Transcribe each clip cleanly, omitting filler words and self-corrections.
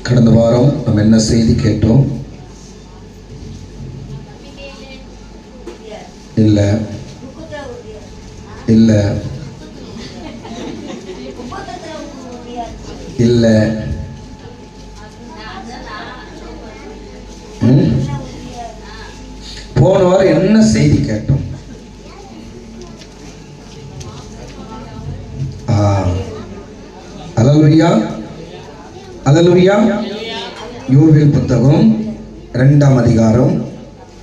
கடந்த வாரம் நம்ம என்ன செய்தி கேட்டோம்? இல்ல இல்ல இல்ல போன வாரம் என்ன செய்தி கேட்டோம்? அல்லேலூயா அல்லேலூயா. யோவேல் புத்தகம் 2ஆம் அதிகாரம்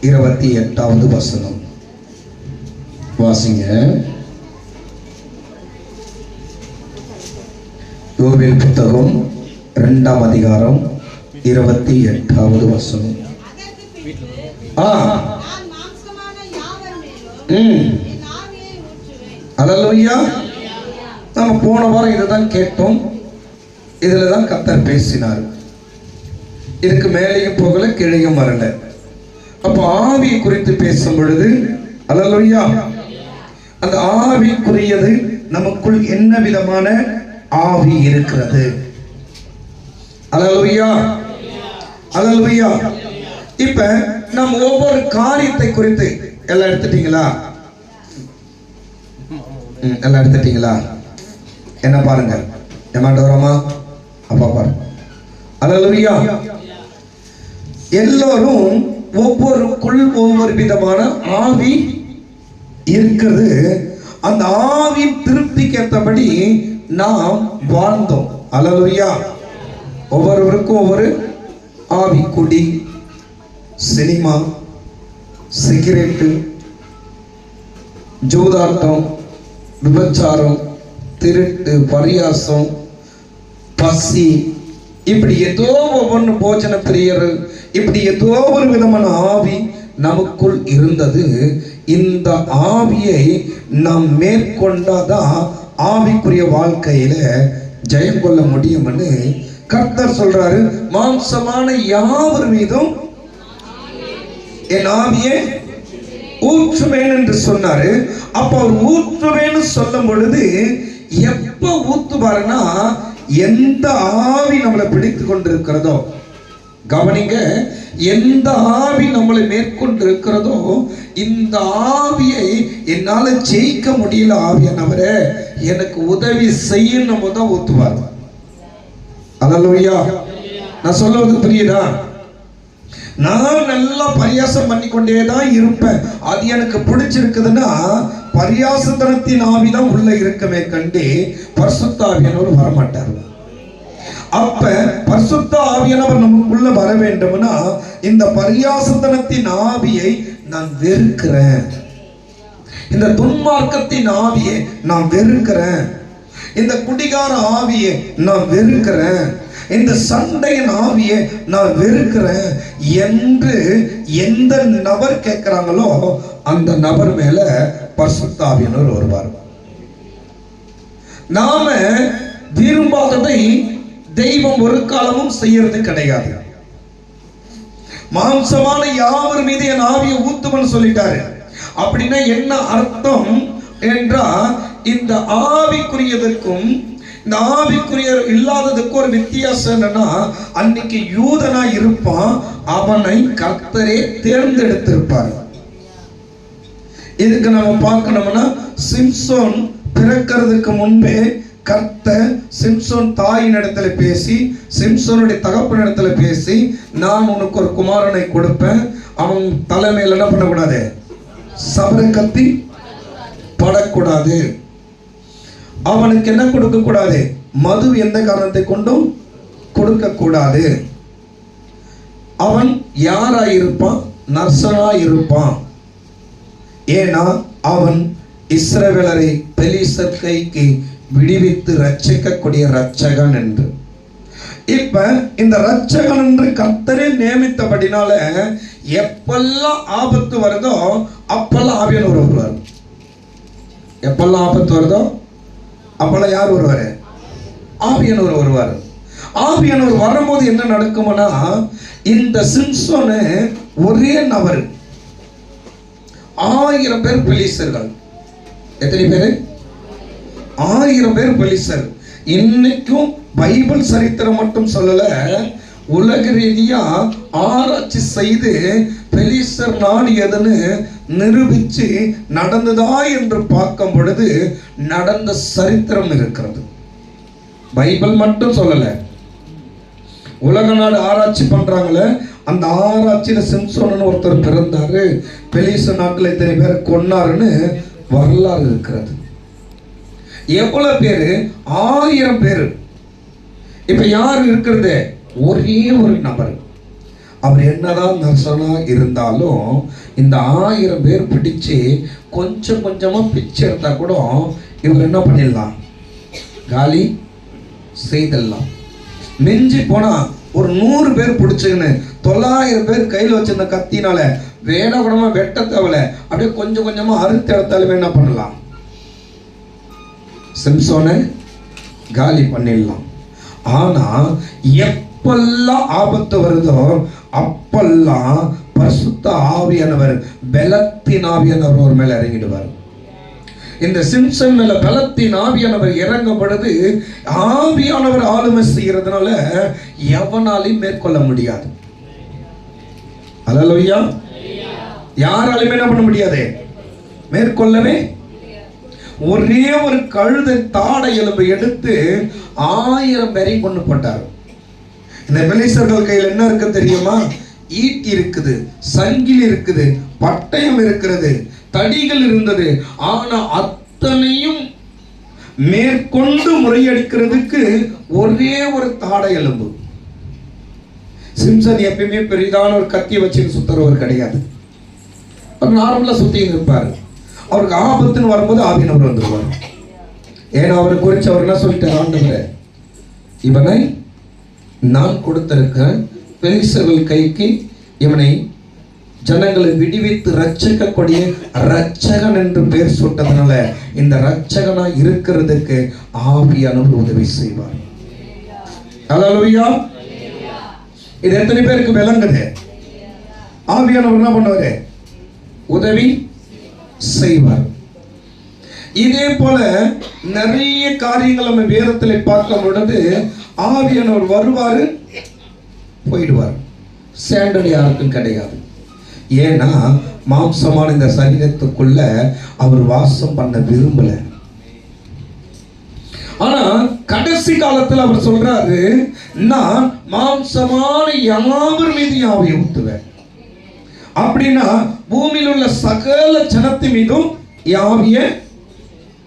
28வது வசனம் வாசிங்க. யோவேல் புத்தகம் 2ஆம் அதிகாரம் 28வது வசனம். அல்லேலூயா. நம்ம போன வாரம் இதுதான் கேட்டோம். இதுல தான் கர்த்தர் பேசினார். இதுக்கு மேலேயும் போகல, கீழேயும் வரல. அப்ப ஆவியை குறித்து பேசும் பொழுது அல்லேலூயா, அந்த ஆவிக்குரியது நமக்குள் என்ன விதமான ஆவி இருக்கிறது? அல்லேலூயா அல்லேலூயா. இப்ப நம்ம ஒவ்வொரு காரியத்தை குறித்து எல்லாம் எடுத்துட்டீங்களா? எல்லாம் எடுத்துட்டீங்களா? என்ன பாருங்க, ஏமாண்டவரமா அப்பா பாருங்க. அல்லேலூயா. எல்லோரும் ஒவ்வொருக்குள் ஒவ்வொரு விதமான ஆவி இருக்கிறது. அந்த ஆவியின் திருப்திக்கு ஏற்றபடி நாம் வாழ்ந்தோம். அல்லேலூயா. ஒவ்வொருவருக்கும் ஒவ்வொரு ஆவி. குடி, சினிமா, சிகரெட்டு, ஜூதாட்டம், விபச்சாரம், திருட்டு, பரியாசம், பசி, இப்படி ஏதோ ஒவ்வொன்று, போஜன பிரியர், இப்படி ஏதோ ஒரு விதமான ஆவி நமக்குள் இருந்தது. இந்த ஆவியை நாம் மேற்கொண்டாதான் ஆவிக்குரிய வாழ்க்கையில ஜெயம் கொள்ள முடியும்னு கர்த்தர் சொல்றாரு. மாம்சமான யாவர் மீதும் என் ஆவியை ஊற்றுவேன் என்று சொன்னாரு. அப்ப அவர் ஊற்றுவேன்னு சொல்லும் பொழுது எப்ப ஊத்துவாருன்னா, எந்த ஆவி நம்மளை பிடித்து கொண்டிருக்கிறதோ, கவனிங்க, எந்த ஆவி நம்மளை மேற்கொண்டு இருக்கிறதோ, இந்த ஆவியை என்னால ஜெயிக்க முடியல, ஆவியானவரே எனக்கு உதவி செய்யணும் தான் ஊத்துவார். அல்லேலூயா. நான் சொல்லுவது புரியுதா? நான் நல்லா பரியாசம் பண்ணிக்கொண்டே தான் இருப்பேன். அது எனக்கு பிடிச்சிருக்குதுன்னா பரியாசத்தனத்தின் ஆவிதான் உள்ள இருக்கமே கண்டு பரிசுத்த ஆவியானவர் வரமாட்டார். அப்ப பரிசுத்த ஆவியானவர் நமக்குள்ள வர வேண்டும்னா இந்த பரியாசத்தனத்தின் ஆவியை நான் வெறுக்கிறேன், இந்த துன்மார்க்கத்தின் ஆவியை நான் வெறுக்கிறேன், இந்த குடிகார ஆவியை நான் வெறுக்கிறேன், இந்த சண்டையின் ஆவியை நான் வெறுக்கிறேன் என்று எந்த நபர் கேட்கிறாங்களோ அந்த நபர் மேல பரிசுத்த ஆவியானவர் வருவார். நாம விரும்பாததை தெய்வம் ஒரு காலமும் செய்யறது கிடையாது. மாம்சமான யாவர் மீது என் ஆவியை ஊத்துவன்னு சொல்லிட்டாரு. அப்படின்னா என்ன அர்த்தம் என்றா, இந்த ஆவிக்குரியதற்கும் இந்த ஆவிக்குரிய இல்லாததுக்கு ஒரு வித்தியாசம் என்னன்னா, அன்னைக்கு யூதனா இருப்பான், அவனை கர்த்தரே தேர்ந்தெடுத்திருப்பார். இதுக்கு நம்ம பார்க்கணும்னா, சிம்சோன் பிறக்கிறதுக்கு முன்பே கர்த்தர் சிம்சோன் தாயின் இடத்துல பேசி, சிம்சோனுடைய தகப்பன் இடத்துல பேசி, நான் உனக்கு ஒரு குமாரனை கொடுப்பேன், அவன் தலைமையில் என்ன பண்ணக்கூடாது, சபர கத்தி படக்கூடாது, அவனுக்கு என்ன கொடுக்க கூடாது, மது எந்த காரணத்தை கொண்டும் கொடுக்க கூடாது, அவன் யாராயிருப்பான், நர்சனாயிருப்பான், ஏன்னா அவன் இஸ்ரவேலரை பெலிஸ்தர் கைக்கு விடுவித்து ரட்சிக்கக்கூடிய ரட்சகன் என்று. இப்ப இந்த ரட்சகன் என்று கர்த்தரே நியமித்தபடினால எப்பெல்லாம் ஆபத்து வருதோ அப்பெல்லாம் ஆவியானவர் வருவார். எப்பெல்லாம் ஆபத்து வருதோ அப்பெல்லாம் யார் வருவாரு? ஆவியானவர் வருவார். ஆவியானவர் வரும்போது என்ன நடக்கும்னா, இந்த சிம்சோனு ஒரே நபர் 1000 பேர் பெலிஸ்தர்கள். எத்தனை பேரு? 1000 பேர் பெலிஸ்தர். இன்னைக்கும் பைபிள் சரித்திரம் மட்டும் சொல்லல, உலக ரீதியா ஆராய்ச்சி செய்து பெலிஸ்தர் நாடு எதுன்னு நிரூபிச்சு நடந்ததா என்று பார்க்கும் பொழுது நடந்த சரித்திரம் இருக்கிறது. பைபிள் மட்டும் சொல்லல, உலக நாடு ஆராய்ச்சி பண்றாங்களே, அந்த ஆராய்ச்சியில சிம்சோன் ஒருத்தர் பிறந்தாரு, பெலிஸ்தர் நாட்டில் இத்தனை பேரை கொன்னாருன்னு வரலாறு இருக்கிறது. எவ்வளவு பேரு? 1000 பேரு. இப்ப யார் இருக்கிறது? ஒரே ஒரு நபர். அவர் என்னதான் நர்சனா இருந்தாலும் இந்த 1000 பேர் பிடிச்சு கொஞ்சம் கொஞ்சமா பிச்சை எடுத்தா கூட இவர் என்ன பண்ணிடலாம்? காலி செய்தெல்லாம். மிஞ்சி போனா ஒரு 100 பேர் பிடிச்சுன்னு 900 பேர் கையில் வச்சிருந்த கத்தினால வேணக்கூடமா வெட்ட தேவல அப்படியே கொஞ்சம் கொஞ்சமா அறுத்து எடுத்தாலுமே என்ன பண்ணலாம்? சிம்சோனை காலி பண்ணிடலாம். ஆனா எப்பெல்லாம் ஆபத்து வருதோ அப்பெல்லாம் பரிசுத்த ஆவியானவர், பலத்தின் ஆவியானவர் ஒரு மேல இறங்கிடுவார். இந்த சிம்சன் மேல பலத்தின் ஆவியானவர் இறங்கும் பொழுது ஆவியானவர் ஆளுமை செய்யறதுனால எவனாலையும் மேற்கொள்ள முடியாது. அல்லேலூயா. யாராலையும் என்ன பண்ண முடியாது? மேற்கொள்ளவே. ஒரே ஒரு கழுதை தாடை எலும்பை எடுத்து 1000 பேரையும் கொண்டு போட்டார். இந்த பெலிஸ்தர்கள் கையில் என்ன இருக்கு தெரியுமா? ஈட்டி இருக்குது, சங்கிலி இருக்குது, பட்டயம் இருக்கிறது, தடிகள் இருந்தது. ஆனா அத்தனையும் மேற்கொண்டு முறையடிக்கிறதுக்கு ஒரே ஒரு தாடை எலும்பு. சிம்சன் எப்பயுமே பெரிதான ஒரு கத்தியை வச்சு சுத்துறவர் கிடையாது. அவர் நார்மலா சுத்தி இருப்பாரு. அவருக்கு ஆபத்துன்னு வரும்போது ஆவியானவர் வந்துருவார். ஏன்னா அவரை குறித்து அவர் என்ன சொல்லிட்டார்? ஆண்டவரே, இவனை நான் கொடுத்திருக்கிறேன், பெலிஸ்தர்கள் கைக்கு இவனை ஜனங்களை விடுவித்து ரட்சிக்கக்கூடிய ரட்சகன் என்று பேர் சுட்டதுனால இந்த ரட்சகனா இருக்கிறதுக்கு ஆவியானவர் உதவி செய்வார். அல்லேலூயா. இது எத்தனை பேருக்கு விளங்குது? ஆவியானவர் என்ன பண்ணுவாரு? உதவி செய்வார். இதே போல நிறைய காரியங்கள் நம்ம வேதத்தில் பார்க்கும் பொழுது ஆவியானவர் வருவாரு, போயிடுவார். சேண்டல் யாருக்கும் கிடையாது. ஏன்னா மாம்சமான இந்த சரீரத்துக்குள்ள அவர் வாசம் பண்ண விரும்பல. ஆனா கடைசி காலத்தில் அவர் சொல்றாரு, நான் மாம்சமான யாவர் மீது ஆவியை ஊத்துவேன். அப்படின்னா பூமியில் உள்ள சகல ஜனத்தின் மீதும் ஆவியை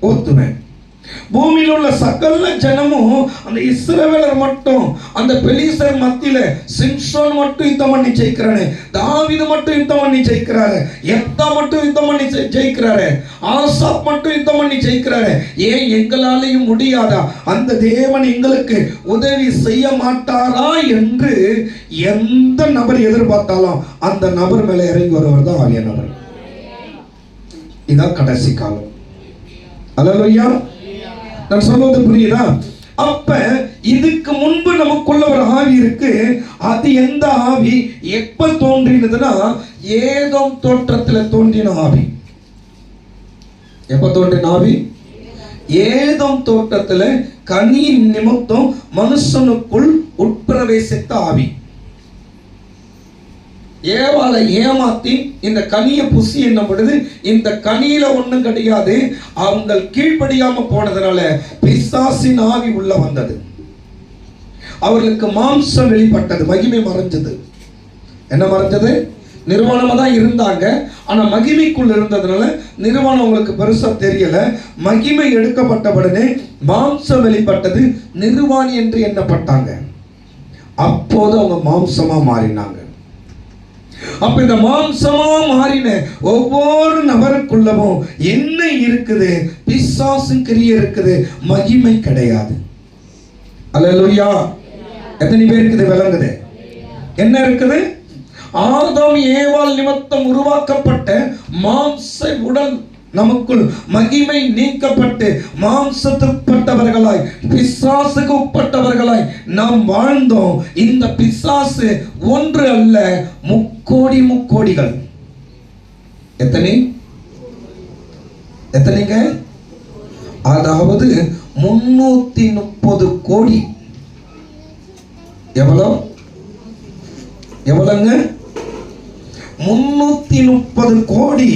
ஊத்துவேன். பூமியில் உள்ள சகல ஜனமும் அந்த இஸ்ரவேலர் மட்டும் அந்த பெலிஸ்தர் மத்தியில சிம்சோன் மட்டும் யுத்தம் பண்ணி ஜெயிக்கிறானே, தாவீது மட்டும் யுத்தம் பண்ணி ஜெயிக்கிறாரு, எப்தா மட்டும் யுத்தம் பண்ணி ஜெயிக்கிறாரு, ஆசாப் மட்டும் யுத்தம் பண்ணி ஜெயிக்கிறாரு. ஏன் எங்களாலையும் முடியாதா? அந்த தேவன் எங்களுக்கு உதவி செய்ய மாட்டாரா என்று எந்த நபர் எதிர்பார்த்தாலும் அந்த நபர் மேல இறங்கி வருவர் தான் ஆவியானவர். இதான் கடைசி காலம். அல்லேலூயா. நான் சொல்வது புரியுதா? அப்ப இதுக்கு முன்பு நமக்குள்ள ஒரு ஆவி இருக்கு. அது எந்த ஆவி? எப்ப தோன்றினதுன்னா ஏதோம் தோற்றத்துல தோன்றின ஆவி. எப்ப தோன்றின ஆவி? ஏதோம் தோட்டத்துல கனி நிமித்தம் மனுஷனுக்குள் உட்பிரவேசித்த ஆவி. ஏவாளை ஏமாத்தி இந்த கனியை புசி என்ன பண்ணுது? இந்த கனியில ஒண்ணும் கிடையாது, அவங்க கீழ்ப்படியாம போனதுனால பிசாசின் ஆவி உள்ள வந்தது. அவர்களுக்கு மாம்சம் வெளிப்பட்டது, மகிமை மறைஞ்சது. என்ன மறைஞ்சது? நிர்வாணமா தான் இருந்தாங்க, ஆனா மகிமைக்குள் இருந்ததுனால நிர்வாணம் உங்களுக்கு பெருசா தெரியல. மகிமை எடுக்கப்பட்டவுடனே மாம்சம் வெளிப்பட்டது, நிர்வாணி என்று எண்ணப்பட்டாங்க. அப்போது அவங்க மாம்சமா மாறினாங்க. அப்ப இந்த மாம்சமா மாறின ஒவ்வொரு நபருக்குள்ளவும் என்ன இருக்குது? பிசாசு கிரியை இருக்குது, மகிமை கிடையாது. அல்லேலூயா. எத்தனை பேருக்கு இது விளங்குது? என்ன இருக்குது? ஆதாம் ஏவாள் நிமித்தம் உருவாக்கப்பட்ட மாம்ச உடல் நமக்குள் மகிமை நீக்கப்பட்டு மாம்சத்துப்பட்டவர்களாய் பிசாசுக்கு உட்பட்டவர்களாய் நாம் வாழ்ந்தோம். இந்த பிசாசு ஒன்று அல்ல, முக்கோடி முக்கோடிகள். எத்தனைங்க? அதாவது 330 கோடி. எவ்வளோ? எவ்வளவுங்க? 330 கோடி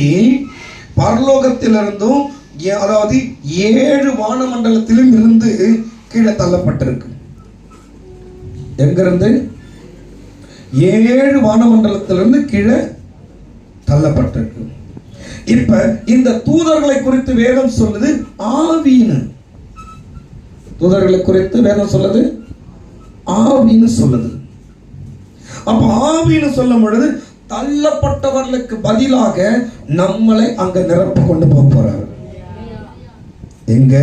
பரலோகத்திலிருந்தும், அதாவது 7 வானமண்டலத்திலும் இருந்து கீழே தள்ளப்பட்டிருக்கு. எங்கிருந்து? 7 வானமண்டலத்திலிருந்து கீழே தள்ளப்பட்டிருக்கு. இப்ப இந்த தூதர்களை குறித்து வேதம் சொல்லுது ஆவின்னு. தூதர்களை குறித்து வேதம் சொல்லுது ஆவின்னு சொல்லுது. அப்ப ஆவின்னு சொல்லும் பொழுது தள்ளப்பட்டவர்களுக்கு பதிலாக நம்மளை அங்க நிரப்ப கொண்டு போக போறாரு. எங்க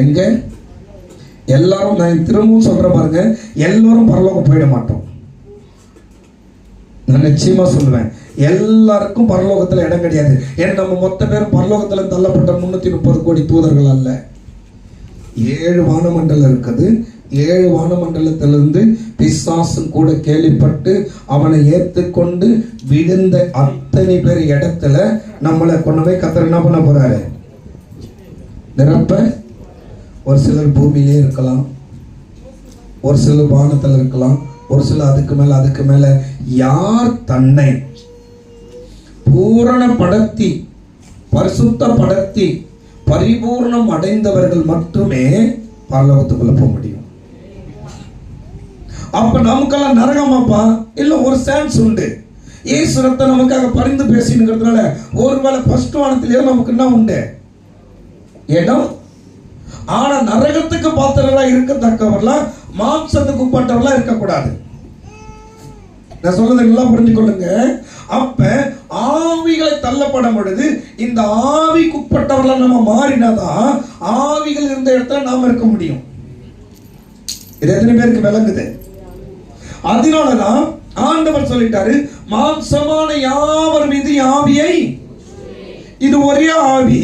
எங்க? எல்லாரும், நான் திரும்பவும் சொல்ற பாருங்க, எல்லாரும் பரலோகம் போயிட மாட்டோம். நான் நிச்சயமா சொல்லுவேன், எல்லாருக்கும் பரலோகத்துல இடம் கிடையாது. ஏன்னா நம்ம மொத்த பேரும் பரலோகத்துல தள்ளப்பட்ட 330 கோடி தூதர்கள் அல்ல. 7 வானமண்டலம் இருக்குது. 7 வானமண்டலத்திலிருந்து பிசாசு கூட கேள்விப்பட்டு அவனை ஏற்றுக்கொண்டு விழுந்த அத்தனை பேர் இடத்துல நம்மளை கொண்டு போய் கர்த்தர் என்ன பண்ண போறாரு? நிரப்ப. ஒரு சிலர் பூமியிலே இருக்கலாம், ஒரு சிலர் வானத்தில் இருக்கலாம், ஒரு சிலர் அதுக்கு மேல யார் தன்னை பூரணப்படுத்தி பரிசுத்தப்படுத்தி பரிபூர்ணம் அடைந்தவர்கள் மட்டுமே பரலோகத்துக்குள்ள போக முடியும். அப்ப நமக்கெல்லாம் நரகமாப்பா இல்ல, ஒரு சான்ஸ் உண்டு. இயேசு ரத்தம் நமக்காக பரிந்து பேசினுங்கிறதுனால ஒருவேளை ஃபர்ஸ்ட் வானத்திலேயே நமக்கு என்ன உண்டு? இடம். ஆனா நரகத்துக்கு பாத்திரங்களா இருக்கத்தக்கவர்களா, மாம்சத்துக்கு உட்பட்டவர்களா இருக்கக்கூடாது. நான் சொல்றது எல்லாம் புரிஞ்சு கொள்ளுங்க. அப்ப ஆவிகளை தள்ளப்படும் பொழுது இந்த ஆவிக்குட்பட்டவர்களா நம்ம மாறினாதான் ஆவிகள் இருந்த இடத்துல நாம இருக்க முடியும். இது எத்தனை பேருக்கு விளங்குது? அதனாலதான் ஆண்டவர் சொல்லிட்டாரு, மாம்சமான யாவர் மீது ஆவியை. இது ஒரே ஆவி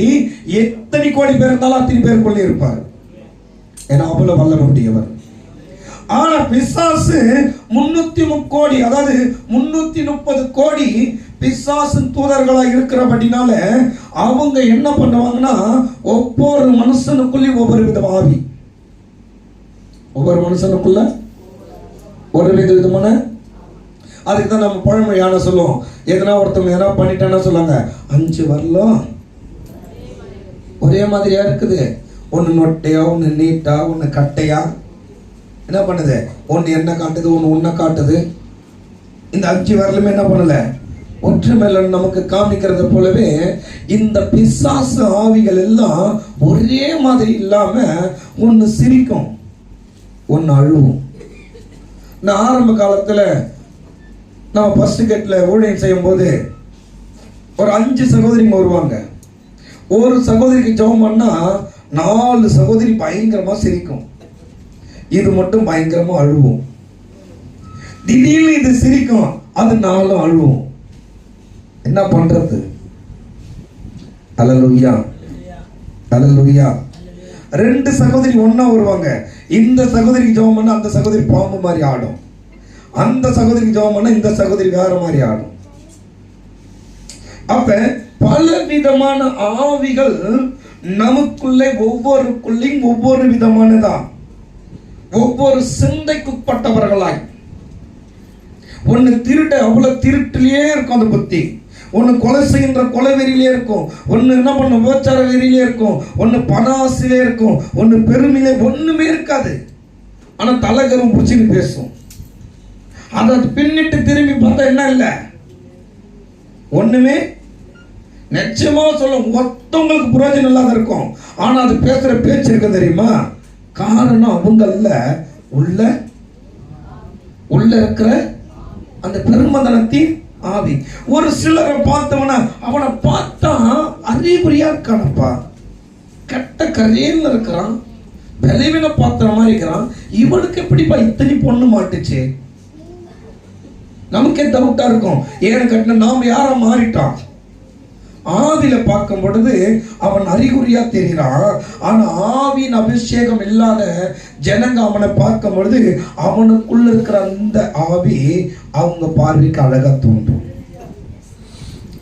எத்தனை கோடி பேர் இருந்தாலும் அத்தனை பேருக்குள்ளே இருப்பார். ஏன்னா அவ்வளவு வல்லமை உடையவர். ஆனா பிசாசு 330 கோடி, அதாவது 330 கோடி பிசாசு தூதர்களா இருக்கிறபடினால அவங்க என்ன பண்ணுவாங்கன்னா, ஒவ்வொரு மனுஷனுக்குள்ளே ஒவ்வொரு வித ஆவி, ஒவ்வொரு மனுஷனுக்குள்ள ஒரு விதமான. அதுக்கு தான் நம்ம பழமொழியான சொல்லுவோம், எதனா ஒருத்தவங்க எதனா பண்ணிட்டான்னா சொல்லுவாங்க, 5 வரலாம் ஒரே மாதிரியா இருக்குது. ஒன்னு நொட்டையா, ஒன்னு நீட்டா, ஒன்னு கட்டையா. என்ன பண்ணுது? ஒன்னு என்ன காட்டுது, ஒன்னு உன்ன காட்டுது. இந்த 5 வரலுமே என்ன பண்ணல? ஒற்றுமையில நமக்கு காமிக்கிறது போலவே இந்த பிசாசு ஆவிகள் எல்லாம் ஒரே மாதிரி இல்லாம ஒன்னு சிரிக்கும், ஒன்னு அழுவும். நான் ஆரம்ப காலத்துல நம்ம ஃபர்ஸ்ட் கேட்ல ஊழியம் செய்யும் போது ஒரு 5 சகோதரிங்க வருவாங்க. ஒரு சகோதரிக்கு ஜெபம் பண்ணா 4 சகோதரி பயங்கரமா சிரிக்கும், இது மட்டும் பயங்கரமா அழுவும். திடீர்னு இது சிரிக்கும், அது 4 அழுவும். என்ன பண்றது? அல்லேலூயா, அல்லேலூயா. 2 சகோதரி ஒண்ணா வருவாங்க. இந்த சகோதரிக்கு ஜெபம் பண்ணா அந்த சகோதரி பாம்பு மாதிரி ஆடும், அந்த சகோதரிக்கு ஜெபம் பண்ணா இந்த சகோதரி வேற மாதிரி ஆடும். அப்ப பல விதமான ஆவிகள் நமக்குள்ளே ஒவ்வொருக்குள்ளையும் ஒவ்வொரு விதமானதான், ஒவ்வொரு சிந்தைக்குட்பட்டவர்களாய். ஒன்னு திருட, அவ்வளவு திருட்டிலேயே இருக்கும் அந்த புத்தி. ஒன்னு கொலை செய்கின்ற கொலை வெறியிலே இருக்கும், ஒன்னு என்ன பண்ண விபச்சார வெறியிலே இருக்கும், ஒன்னு பணாசிலே இருக்கும், ஒன்னு பெருமையிலே, ஒண்ணுமே இருக்காது. ஆனா தலைகரும் பிடிச்சின்னு பேசும். அதை பின்னிட்டு திரும்பி பார்த்தா என்ன இல்லை, ஒண்ணுமே. நிச்சயமா சொல்ல மொத்தவங்களுக்கு பிரயோஜனம் இல்லாத இருக்கும். ஆனா அது பேசுற பேச்சு இருக்க தெரியுமா? காரணம் அவங்கள உள்ள இருக்கிற அந்த பெருமதனத்தின் ஆவி. ஒரு சிலரை பார்த்தவன அவனை பார்த்தா அறிகுறியா இருக்கானப்பா, கெட்ட கரையில் இருக்கிறான், விளைவின பாத்திர மாதிரி இருக்கிறான், இவனுக்கு எப்படிப்பா இத்தனை பொண்ணு மாட்டுச்சு? நமக்கே டவுட்டா இருக்கும். ஏன்னு கட்டின நாம யாரா மாறிட்டான்? ஆவில பார்க்கும் பொழுது அவன் அறிகுறியா தெரிகிறான். ஆனா ஆவியின் அபிஷேகம் இல்லாத ஜனங்க அவனை பார்க்கும் பொழுது அவனுக்குள்ள இருக்கிற அந்த ஆவி அவங்க பார்வைக்கு அழகா தோன்றும்,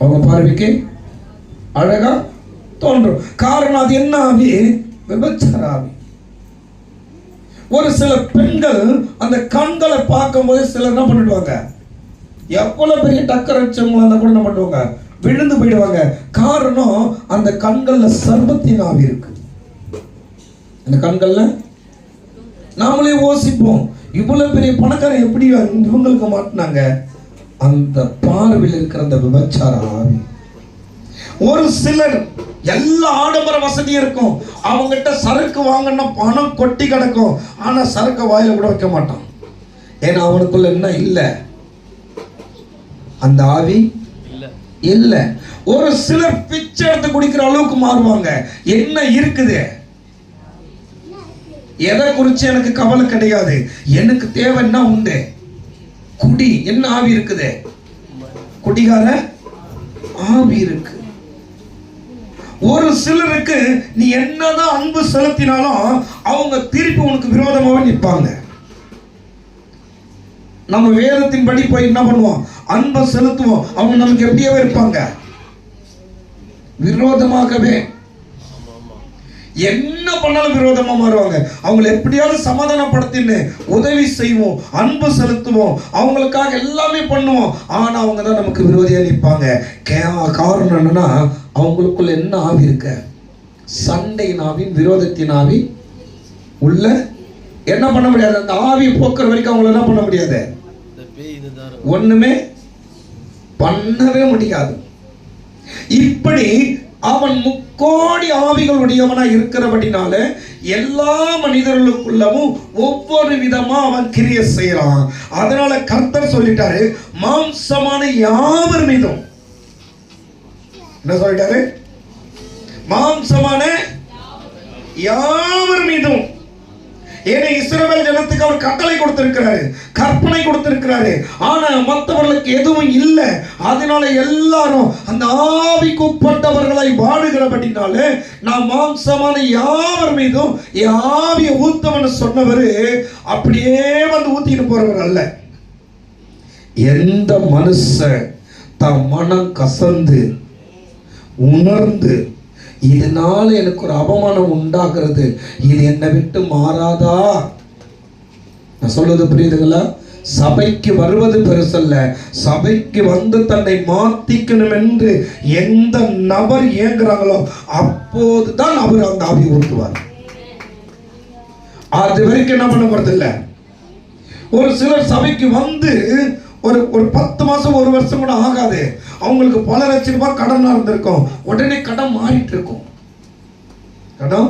அவங்க பார்வைக்கு அழகா தோன்றும். காரணம் அது என்ன ஆவி? விபச்சார ஆவி. ஒரு சில பெண்கள் அந்த கண்களை பார்க்கும்போது சிலர் என்ன பண்ணிடுவாங்க, எவ்வளவு பெரிய டக்கர் அடிச்சவங்களா கூட என்ன பண்ணுவாங்க, விழுந்து போயிடுவாங்க. காரணம் அந்த கண்கள்ல சர்பத்தின் ஆவி இருக்கு. அந்த கண்கள்ல நாமளே யோசிப்போம், இவ்வளவு பெரிய பணக்காரன் எப்படி இவங்களுக்கு மாட்டினாங்க. அந்த பார்வையில் இருக்கிற அந்த விபச்சார ஆவி. ஒரு சிலர் எல்லா ஆடம்பர வசதியும் இருக்கும், அவங்ககிட்ட சரக்கு வாங்கினா பணம் கொட்டி கிடக்கும், ஆனா சரக்கு வாயில கூட வைக்க மாட்டான். ஏன்னா அவனுக்குள்ள என்ன இல்லை, அந்த ஆவி இல்ல. ஒரு சிலர் பிச்சை எடுத்து குடிக்கிற அளவுக்கு மாறுவாங்க. என்ன இருக்குது, எதை குறிச்சு எனக்கு கவலை கிடையாது, எனக்கு தேவைன்னா உண்டு. குடி, என்ன ஆவி இருக்குது, குடிகார ஆவி இருக்கு. ஒரு சிலருக்கு நீ என்னதான் அன்பு செலுத்தினாலும் அவங்க திருப்பி உனக்கு விரோதமாக நிற்பாங்க. நம்ம வேதத்தின் படி போய் என்ன பண்ணுவோம், அன்பை செலுத்துவோம், அவங்க நமக்கு எப்படியாவே இருப்பாங்க, விரோதமாகவே. என்ன பண்ணாலும் விரோதமா மாறுவாங்க. அவங்களை எப்படியாவது சமாதானப்படுத்தின்னு உதவி செய்வோம், அன்பு செலுத்துவோம், அவங்களுக்காக எல்லாமே பண்ணுவோம், ஆனா அவங்க தான் நமக்கு விரோதியா நிற்பாங்க. காரணம் என்னன்னா, அவங்களுக்குள்ள என்ன ஆவி இருக்க, சண்டையின் ஆவி, விரோதத்தின் ஆவி உள்ள. என்ன பண்ண முடியாது, அந்த ஆவி போக்குற வரைக்கும் அவங்கள என்ன பண்ண முடியாது, ஒண்ணுமே பண்ணவே முடியாது. இப்படி அவன் முக்கோடி ஆவிகள் உடையவனா இருக்கிறபடினால எல்லா மனிதர்களுக்குள்ளவும் ஒவ்வொரு விதமா அவன் கிரியை செய்யறான். அதனால கர்த்தர் சொல்லிட்டாரு, மாம்சமான யாவர் மீதும். என்ன சொல்லிட்டாரு, மாம்சமான யாவர் மீதும். ஏன்னா இஸ்ரவேல் ஜனத்துக்கு அவர் கட்டளை கொடுத்திருக்கிறாரு, கற்பனை கொடுத்திருக்கிறாரு, ஆனா மற்றவர்களுக்கு எதுவும் இல்லை. அதனால எல்லாரும் அந்த ஆவிக்கு உட்பட்டவர்களை வாடுகிறபடினால நான் மாம்சமான யாவர் மீதும் ஆவியை ஊத்தவன்னு சொன்னவர் அப்படியே வந்து ஊத்திட்டு போறவர் அல்ல. எந்த மனுஷன் தன் மனம் கசந்து உணர்ந்து இதனால எனக்கு ஒரு அவமானம் உண்டாகிறது, இது என்னை விட்டு மாறாதா, நான் சொல்றது புரியுதுங்களா? சபைக்கு வருவது பெருசல்ல, சபைக்கு வந்து தன்னை மாத்திக்கணும் என்று எந்த நபர் இயங்குறாங்களோ அப்போதுதான் அவர் அந்த ஆவி ஊற்றுவார். அது வரைக்கும் என்ன பண்ண போறது இல்ல. ஒரு சிலர் சபைக்கு வந்து ஒரு 10 மாசம் 1 வருஷம் கூட ஆகாது, அவங்களுக்கு பல லட்சம் ரூபாய் கடன் இருந்திருக்கும், உடனே கடன் மாறிட்டு இருக்கும், கடன்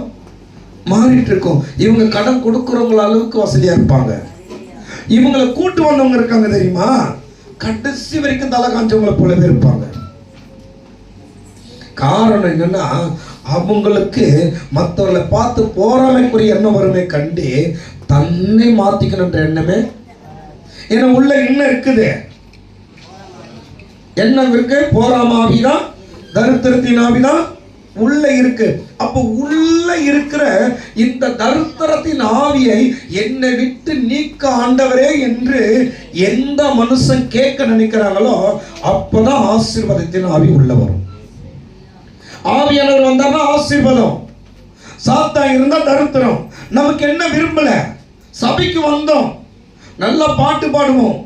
மாறிட்டு இருக்கும். இவங்க கடன் கொடுக்கிறவங்கள அளவுக்கு வசதியா இருப்பாங்க. இவங்களை கூட்டு வந்தவங்க இருக்காங்க தெரியுமா, கடைசி வரைக்கும் தலை காஞ்சவங்களை போலவே இருப்பாங்க. காரணம் என்னன்னா, அவங்களுக்கு மற்றவர்களை பார்த்து போராமைக்குரிய எண்ணம் வருமே கண்டு தன்னை மாத்திக்கணுன்ற எண்ணமே. ஏன்னா உள்ள என்ன இருக்குது, என்ன இருக்கு, போராமாவிதான், தரித்திரத்தின் ஆவிதான் உள்ள இருக்கு. அப்ப உள்ள இருக்கிற இந்த தரித்திரத்தின் ஆவியை என்னை விட்டு நீக்க ஆண்டவரே என்று எந்த மனுஷன் கேட்க நினைக்கிறாங்களோ அப்பதான் ஆசீர்வாதத்தின் ஆவி உள்ள வரும். ஆவியானவர் வந்தார்னா ஆசீர்வாதம், சாத்தா இருந்தா தரித்திரம். நமக்கு என்ன விரும்பல, சபைக்கு வந்தோம், நல்லா பாட்டு பாடுவோம்,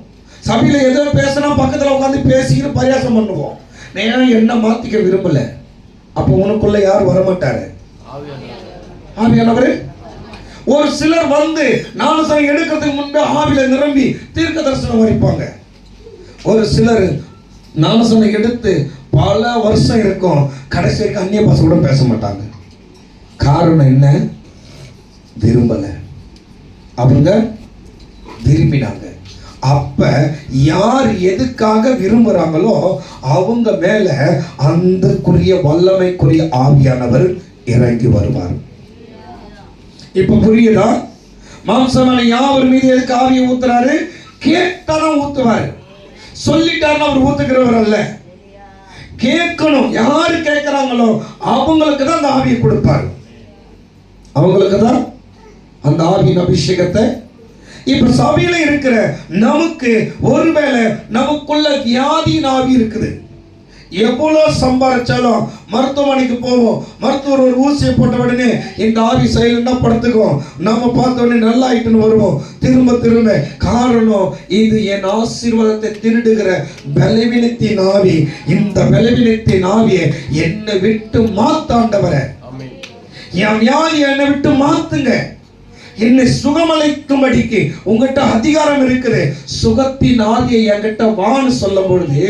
சபையில ஏதோ பேசினா பக்கத்துல உட்காந்து பேசிக்கிட்டு பரியாசம் பண்ணுவோம், நான் என்ன மாத்திக்க விரும்பல. அப்போ உனக்குள்ள யார் வரமாட்டாரு, ஆவியானவர். ஒரு சிலர் வந்து ஞானஸ்நானம் எடுக்கிறதுக்கு முன்பே ஆவியில நிரம்பி தீர்க்க தரிசனம் வரைப்பாங்க. ஒரு சிலர் ஞானஸ்நானம் எடுத்து பல வருஷம் இருக்கும், கடைசி வரைக்கும் அந்நிய பாஷை கூட பேச மாட்டாங்க. காரணம் என்ன, விரும்பல, அவங்க விரும்பினாங்க. அப்ப யார் எதுக்காக விரும்புறாங்களோ அவங்க மேல அந்தக்குரிய வல்லமைக்குரிய ஆவியானவர் இறங்கி வருவார். இப்ப புரியுதா? மாம்சமான யாவர் மீது எதுக்கு ஆவியை ஊத்துறாரு, கேட்டாதான் ஊத்துவார், சொல்லிட்டாருன்னா அவர் ஊத்துக்கிறவர் அல்ல. கேட்கணும், யாரு கேட்கிறாங்களோ அவங்களுக்கு தான் அந்த ஆவியை கொடுப்பார், அவங்களுக்கு தான் அந்த ஆவியின் அபிஷேகத்தை. இப்ப சபையில இருக்கிற நமக்கு ஒருவேளை நமக்குள்ள வியாதியின் ஆவி இருக்குது, எவ்வளவு சம்பாதிச்சாலும் மருத்துவமனைக்கு போவோம், மருத்துவர் ஒரு ஊசியை போட்ட உடனே இந்த ஆவி சைலண்டா படுத்துக்கும், நம்ம பார்த்த உடனே நல்லா ஆயிட்டுன்னு வருவோம் திரும்ப திரும்ப. காரணம், இது என் ஆசீர்வாதத்தை திருடுகிற பலவீனத்தின் ஆவி. இந்த பலவீனத்தின் ஆவியை என்னை விட்டு மாத்தாண்டவரை, என் வியாதி என்னை விட்டு மாத்துங்க, என்னை சுகமளிக்கும்படிக்கு உங்ககிட்ட அதிகாரம் இருக்குது. சுகத்தின் ஆவியை என்கிட்ட வான்னு சொல்லும் பொழுது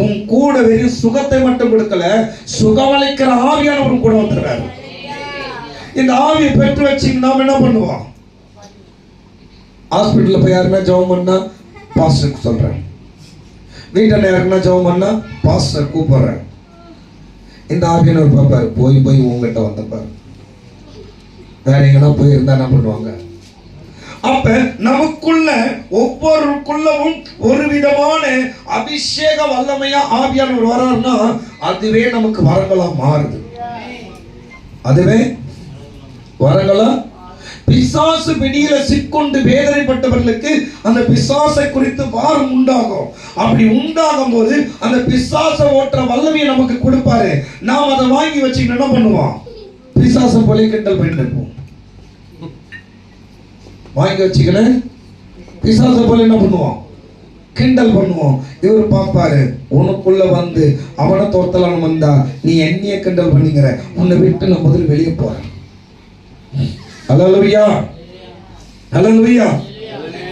உன் கூட வெறும் சுகத்தை மட்டும் கொடுக்கல, சுகமளிக்கிற ஆவியானவரும் கூட வந்துடுறாரு. இந்த ஆவியை பெற்று வச்சுங்க நாம என்ன பண்ணுவோம்? ஹாஸ்பிட்டல்ல போய் யாருன்னா ஜெபம் பண்ணா பாஸ்டருக்கு சொல்றேன், வீட்டில் யாருன்னா ஜெபம் பண்ணா பாஸ்டர் கூப்பிடுறேன். இந்த ஆவியானவர் பார்ப்பாரு, போய் போய் உங்ககிட்ட வந்தப்பாரு, வேற எங்கன்னா போயிருந்தா என்ன பண்ணுவாங்க? அப்ப நமக்குள்ள ஒவ்வொருக்குள்ளவும் ஒரு விதமான அபிஷேக வல்லமையா ஆவியானவர் வராருன்னா அதுவே நமக்கு வரங்களா மாறுது. அதுவே வரங்களா. பிசாசு பிடியில சிக்கொண்டு வேதனைப்பட்டவர்களுக்கு அந்த பிசாசை குறித்து வாரம் உண்டாகும். அப்படி உண்டாகும் போது அந்த பிசாசை ஓட்டுற வல்லமையை நமக்கு கொடுப்பாரு. நாம் அதை வாங்கி வச்சுக்கிட்டு என்ன பண்ணுவோம்? பிசாசை போல கிண்டல் பண்ணிட்டு இருப்போம். வாங்கி வச்சுக்கணும் பிசாசை போல என்ன பண்ணுவோம்? கிண்டல் பண்ணுவோம். இவர் பார்ப்பாரு, உனக்குள்ள வந்து அவனை தோத்தலான்னு வந்தா நீ என்னைய கிண்டல் பண்ணிக்கிற, உன்னை விட்டு நான் முதல்ல வெளியே போறேன். ஹல்லேலூயா, ஹல்லேலூயா.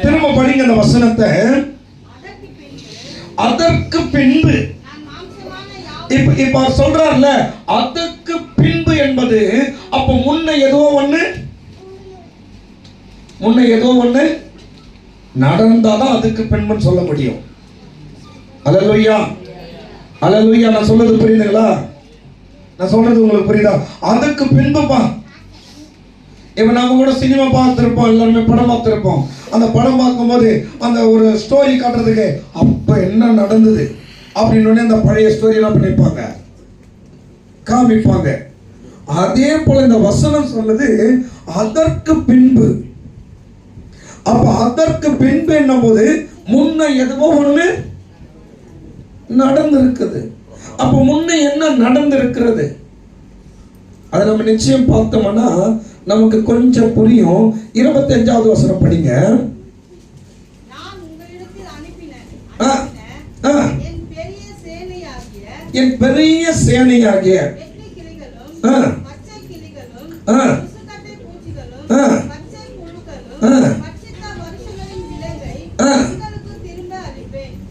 திரும்ப படிங்க அந்த வசனத்தை. அதற்கு பின்பு, இப்ப சொல்றாருல அதற்கு பின்பு என்பது, அப்ப முன்ன ஏதோ ஒண்ணு நடந்தாதான் அதுக்கு பின்புன்னு சொல்ல முடியும். ஹல்லேலூயா, ஹல்லேலூயா. நான் சொல்றது புரியுதுங்களா? நான் சொல்றது உங்களுக்கு புரியுதா? அதுக்கு பின்புப்பா. இப்ப நாம கூட சினிமா பார்த்திருப்போம், எல்லாருமே படம் பார்த்திருப்போம். அந்த படம் பார்க்கும்போது அந்த ஒரு ஸ்டோரி காட்டுறதுக்கு அப்ப என்ன நடந்தது அப்படின்னு அந்த பழைய ஸ்டோரி எல்லாம் பண்ணிருப்பாங்க, காமிப்பாங்க. அதே போல இந்த வசனம் சொன்னது அதற்கு பின்பு. அப்ப அதற்கு பின்பு என்னும் போது முன்ன எதுவோ ஒண்ணு நடந்திருக்குது. அப்ப முன்ன என்ன நடந்திருக்கிறது அதை நம்ம நிச்சயம் பார்த்தோம்னா நமக்கு கொஞ்சம் புரியும். 25வது வசனம் படிங்க. என் பெரிய சேனையாகிய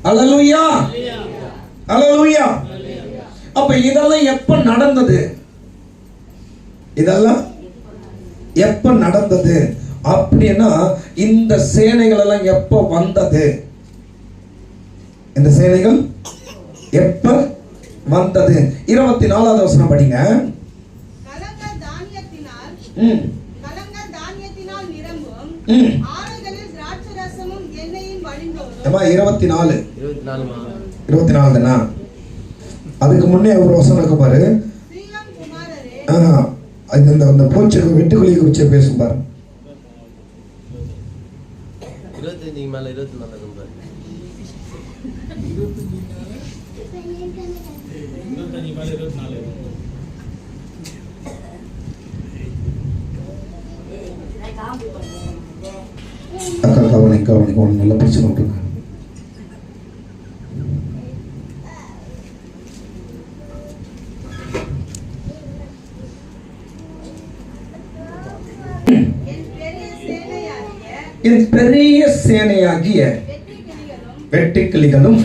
அல்லேலூயா, அல்லேலூயா. அப்ப இதெல்லாம் எப்ப நடந்தது? இதெல்லாம் எப்ப நடந்தது அப்படின்னா இந்த சேனைகள் எல்லாம் எப்ப வந்தது? இந்த சேனைகள் எப்ப வந்தது? 24வது வசனம் படிங்க. கலங்க தானியத்தினால் நிரம்பும் ஆறுகளில் திராட்சரசமும் எண்ணெயும் வழிந்தோடும். 24 தானா? அதுக்கு முன்னே ஒரு வசனம் இருக்கு பாரு. அந்த பூச்சிக்கு வெட்டுக்குழியை குறிச்சு பேசும் பாரு. 25 மேல 24 பாரு. 25 மேல 24. கவனிக்க நல்லா பிடிச்சு கொண்டுருங்க. என் பெரிய சேனையாகிய வெட்டுக்கிளிகளும்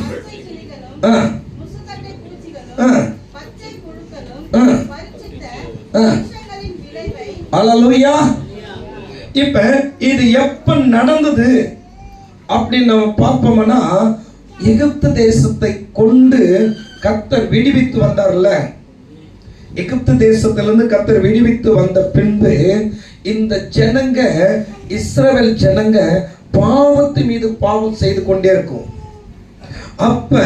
அல்லேலூயா. இப்ப இது எப்ப நடந்தது அப்படின்னு நம்ம பார்ப்போம்னா எகிப்து தேசத்தை கொண்டு கர்த்தர் விடுவித்து வந்தார்ல. எகிப்து தேசத்திலிருந்து கர்த்தர் விடுவித்து வந்த பின்பு இந்த ஜனங்க, இஸ்ரவேல் ஜனங்க பாவத்து மீது பாவம் செய்து கொண்டே இருக்கும். அப்ப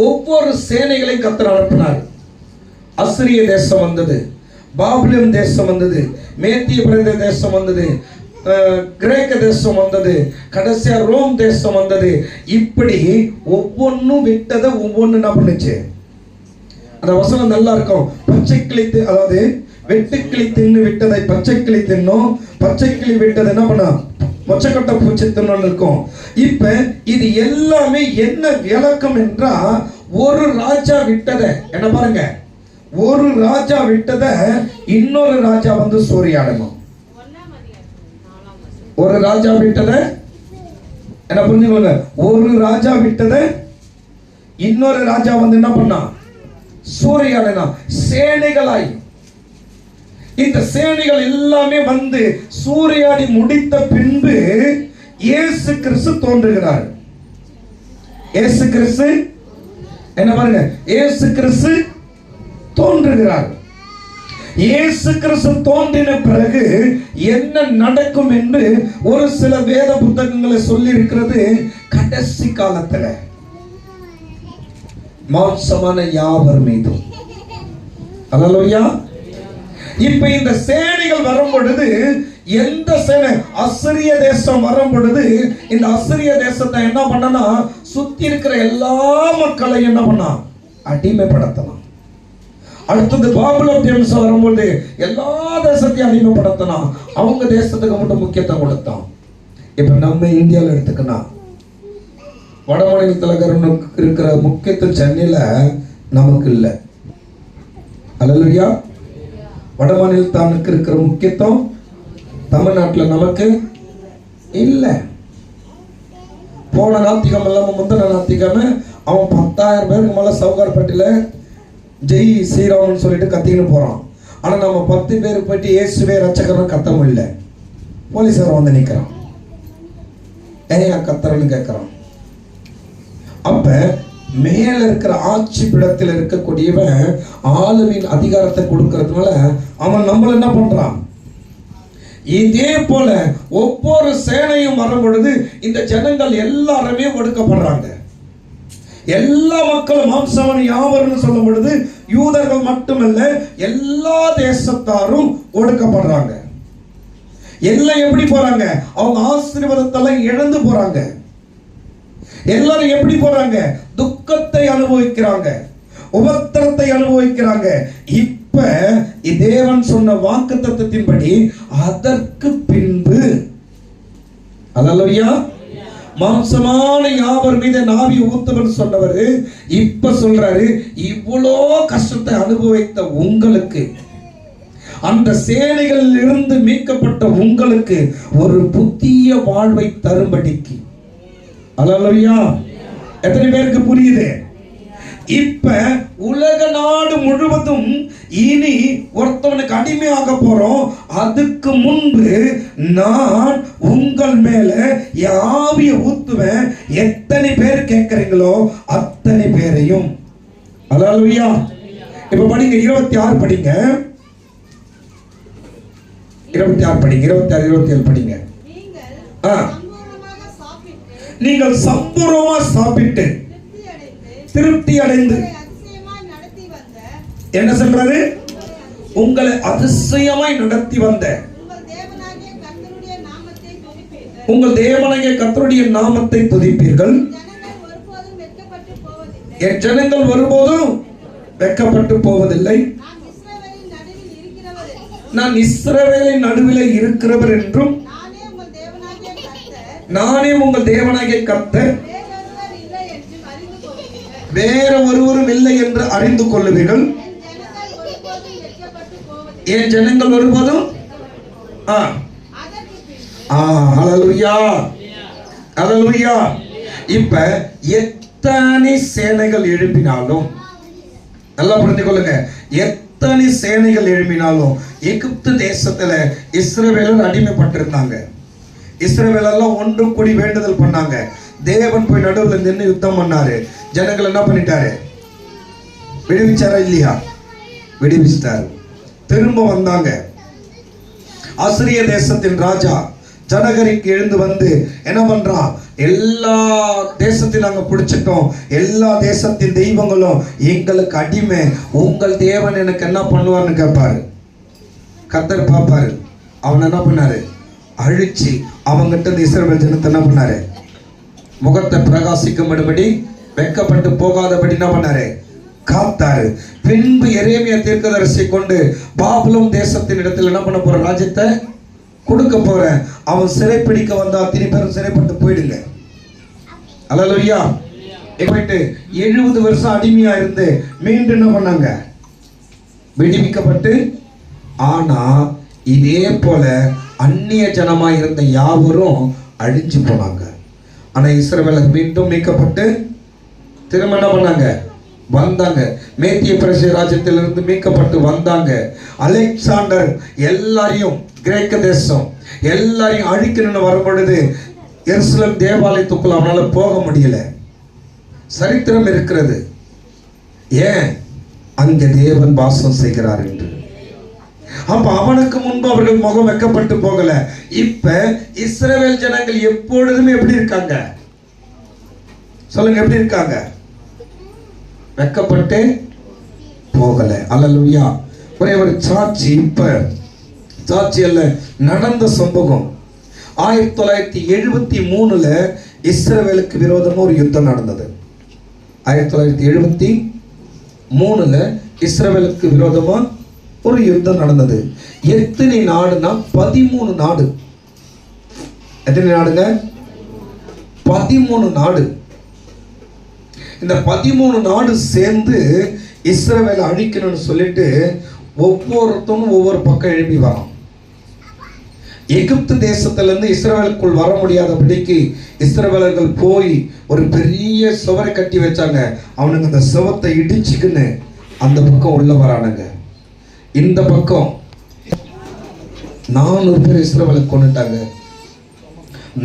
ஒவ்வொரு சேனைகளையும் கர்த்தர் அனுப்பினார். அசிரிய தேசம் வந்தது, பாபிலோன் தேசம் வந்தது, மேத்திய பிரதேச தேசம் வந்தது, கிரேக்க தேசம் வந்தது, கடைசியா ரோம் தேசம் வந்தது. இப்படி ஒவ்வொன்னும் விட்டதை ஒவ்வொன்னு என்ன பண்ணுச்சு? அந்த வசனம் நல்லா இருக்கும். பச்சை கிளி அதாவது வெட்டுக்கிளி தின்னு விட்டதை பச்சை கிளி தின்னும், பச்சை கிளி விட்டது என்ன பண்ண மொச்சக்கொட்டை பூச்சி தின்னு இருக்கும். இப்ப இது எல்லாமே என்ன விளக்கம் என்றா, ஒரு ராஜா விட்டதை என்ன பாருங்க, ஒரு ராஜா விட்டதை இன்னொரு ராஜா வந்து சூறையாடணும். ஒரு ராஜா விட்டதை என்ன புரிஞ்சுக்கோங்க, ஒரு ராஜா விட்டதை இன்னொரு ராஜா வந்து என்ன பண்ணா சூறையாடனா. சேனைகளாய் இந்த சேனைகள் எல்லாமே வந்து சூறையாடி முடித்த பின்பு இயேசு கிறிஸ்து தோன்றுகிறார். இயேசு கிறிஸ்து என்ன பாருங்க, இயேசு கிறிஸ்து தோன்றுகிறார். இயேசு கிறிஸ்து தோன்றின பிறகு என்ன நடக்கும் என்று ஒரு சில வேத புத்தகங்களை சொல்லி இருக்கிறது. கடைசி காலத்துல மாம்சமான யாவர் மீதும். அல்லேலூயா. இப்ப இந்த சேனைகள் வரும் பொழுது, எந்த சேனை, அசிரிய தேசம் வரும் பொழுது, இந்த அசிரிய தேசத்தை என்ன பண்ணனா, சுத்தி இருக்கிற எல்லா மக்களையும் என்ன பண்ணா அடிமைப்படுத்தலாம். அடுத்தது பாபிலோன் தேசம் வரும்போது எல்லா தேசத்தையும் அடிமைப்படுத்தலாம். அவங்க தேசத்துக்கு மட்டும் முக்கியத்துவம் கொடுத்தான். இப்ப நம்ம இந்தியாவில் எடுத்துக்கணும், வட மாநிலத்தில் இருக்கிற முக்கியத்துவம் சென்னையில நமக்கு இல்லை. அல்லேலூயா. வட மாநிலத்தானுக்கு இருக்கிற முக்கியத்துவம் தமிழ்நாட்டில் நமக்கு இல்லை. போன ஞாயிற்றுக்கிழமை இல்லாம முந்தின ஞாயிற்றுக்கிழமை அவன் 10,000 பேருக்கு மேல சவுகார்பேட்டையில் ஜெய் ஸ்ரீராமன் சொல்லிட்டு கத்திக்கின்னு போறான். ஆனா நம்ம 10 பேருக்கு போயிட்டு இயேசுவே ரட்சகர்னு கத்த முடியல. போலீஸார் வந்து நிக்கிறான், ஏன் கத்துறன்னு கேட்கிறான். அப்ப மேல இருக்கிற ஆட்சி பீடத்தில் இருக்கக்கூடியவன் ஆளுவின் அதிகாரத்தை கொடுக்கறதுனால அவன் நம்மள என்ன பண்றான். இதே போல ஒவ்வொரு சேனையும் வரும் பொழுது இந்த ஜனங்கள் எல்லாருமே ஒடுக்கப்படுறாங்க. எல்லா மக்களும் மாம்சமான யாவர்னு சொல்லும் பொழுது யூதர்கள் மட்டுமல்ல, எல்லா தேசத்தாரும் ஒடுக்கப்படுறாங்க. எல்லாம் எப்படி போறாங்க, அவங்க ஆசீர்வாதத்தெல்லாம் இழந்து போறாங்க. எல்லாரும் எப்படி போறாங்க, துக்கத்தை அனுபவிக்கிறாங்க, உபத்திரத்தை அனுபவிக்கிறாங்க. இப்ப தேவன் சொன்ன வாக்குத்தத்தத்தின்படி அதற்கு பின்பு அல்லேலூயா மாம்சமான யாவர் மீது நாவி ஊத்துவன் சொன்னவர் இப்ப சொல்றாரு, இவ்வளோ கஷ்டத்தை அனுபவித்த உங்களுக்கு, அந்த சேனைகளில் இருந்து மீட்கப்பட்ட உங்களுக்கு ஒரு புதிய வாழ்வை தரும்படிக்கு. அல்லேலூயா. எத்தனை பேருக்கு புரியுது? இப்ப உலக நாடு முழுவதும் இனி ஒருத்தவனுக்கு அடிமையாக போறோம். அதுக்கு முன்பு நான் உங்கள் மேல ஆவியை ஊத்துவேன். எத்தனை பேர் கேட்கறீங்களோ அத்தனை பேரையும். அல்லேலூயா. இப்ப படிங்க, 26 படிங்க, 26 படிங்க, 26 27 படிங்க. நீங்கள் சம்பூர்ணமா சாப்பிட்டு திருப்தி அடைந்து என்ன சொல்றாரு, உங்களை அதிசயமாய் நடத்தி வந்த உங்கள் தேவனாகிய கர்த்தருடைய நாமத்தை துதிப்பீர்கள். என் ஜனங்கள் ஒருபோதும் வெட்கப்பட்டு போவதில்லை. நான் இஸ்ரவேலின் நடுவில் இருக்கிறவர் என்றும் நானே உங்கள் தேவனாகிய கர்த்தர், வேற ஒருவரும் இல்லை என்று அறிந்து கொள்ளுவீர்கள். என் ஜனங்கள் ஒருபோதும் அல்லேலூயா அல்லேலூயா. இப்ப எத்தனை சேனைகள் எழுப்பினாலும், நல்லா புரிந்து கொள்ளுங்க, எத்தனை சேனைகள் எழுப்பினாலும் எகிப்து தேசத்துல இஸ்ரவேலர் அடிமைப்பட்டிருந்தாங்க. இஸ்ரவேலெல்லாம் ஒன்று கூடி வேண்டுதல் பண்ணாங்க. தேவன் போய் நடுவில் நின்று யுத்தம் பண்ணாரு. ஜனங்கள் என்ன பண்ணிட்டாரு, விடுவிச்சாரா இல்லையா? விடுவிச்சிட்டாரு. திரும்ப வந்தாங்க. அசிரிய தேசத்தின் ராஜா ஜனகரிக்கு எழுந்து வந்து என்ன பண்றான், எல்லா தேசத்தையும் நாங்க பிடிச்சிட்டோம், எல்லா தேசத்தின் தெய்வங்களும் எங்களுக்கு அடிமை, உங்கள் தேவன் எனக்கு என்ன பண்ணுவார்னு கேட்பாரு. கர்த்தர் பார்ப்பாரு. அவன் என்ன பண்ணாரு, அழிச்சு அவங்கிட்ட இஸ்ரவேல் ஜனத்தை என்ன பண்ணாரு, முகத்தை பிரகாசிக்கும்படி, வெட்கப்பட்டு போகாதபடி என்ன பண்ணாரு, காத்தாரு. பின்பு எரேமியா தீர்க்கதரிசியை கொண்டு பாபிலோன் தேசத்தின் இடத்தில் என்ன பண்ண போற, ராஜ்யத்தை கொடுக்க போறேன். அவன் சிறைப்பிடிக்க வந்தா அத்தனை பேரும் சிறைப்பட்டு போயிடுங்க. அல்லேலூயா. போயிட்டு 70 வருஷம் அடிமையா இருந்து மீண்டும் என்ன பண்ணாங்க, விடுவிக்கப்பட்டு. ஆனா இதே போல அந்நிய ஜனமா இருந்த யாவரும் அழிஞ்சு போனாங்க. ஆனா இஸ்ரவேலர் மீண்டும் மீட்கப்பட்டு திரும்ப என்ன பண்ணாங்க, வந்தாங்க. மேத்திய பிரச ராஜ்யத்திலிருந்து மீட்கப்பட்டு வந்தாங்க. அலெக்சாண்டர் எல்லாரையும், கிரேக்க தேசம் எல்லாரையும் அழிக்கணும்னு வரும் பொழுது எருசலேம் தேவாலயத்துக்குள்ள அவனால போக முடியல. சரித்திரம் இருக்கிறது. ஏன்? அங்கே தேவன் வாசம் செய்கிறார் என்று. அப்ப அவனுக்கு முன்பு அவர்கள் முகம் வெக்கப்பட்டு போகல. இப்ப இஸ்ரவேல் ஜனங்கள் எப்பொழுதுமே எப்படி இருக்காங்க சொல்லுங்க, எப்படி இருக்காங்க? வெக்கப்பட்டு போகல. அல்லேலூயா. ஒரே ஒரு சாட்சி, இப்ப சாட்சி அல்ல, நடந்த சம்பவம். 1973ல இஸ்ரவேலுக்கு விரோதமா ஒரு யுத்தம் நடந்தது. 1973ல இஸ்ரவேலுக்கு விரோதமா ஒரு யுத்தம் நடந்தது. எத்தனை நாடுனா 13 நாடு. எத்தனை நாடுங்க? 13 நாடு. இந்த 13 நாடு சேர்ந்து இஸ்ரவேலை அழிக்கணும்னு சொல்லிட்டு ஒவ்வொருத்தரும் ஒவ்வொரு பக்கம் எழுப்பி வரான். எகிப்து தேசத்திலிருந்து இஸ்ரவேலுக்குள் வர முடியாதபடிக்கு இஸ்ரவேலர்கள் போய் ஒரு பெரிய சுவரை கட்டி வச்சாங்க. அவனுங்க அந்த சுவத்தை இடிச்சுக்குன்னு அந்த பக்கம் உள்ள வரானுங்க. இந்த பக்கம் 400 பேர் இஸ்ரவேலை கொண்டுட்டாங்க.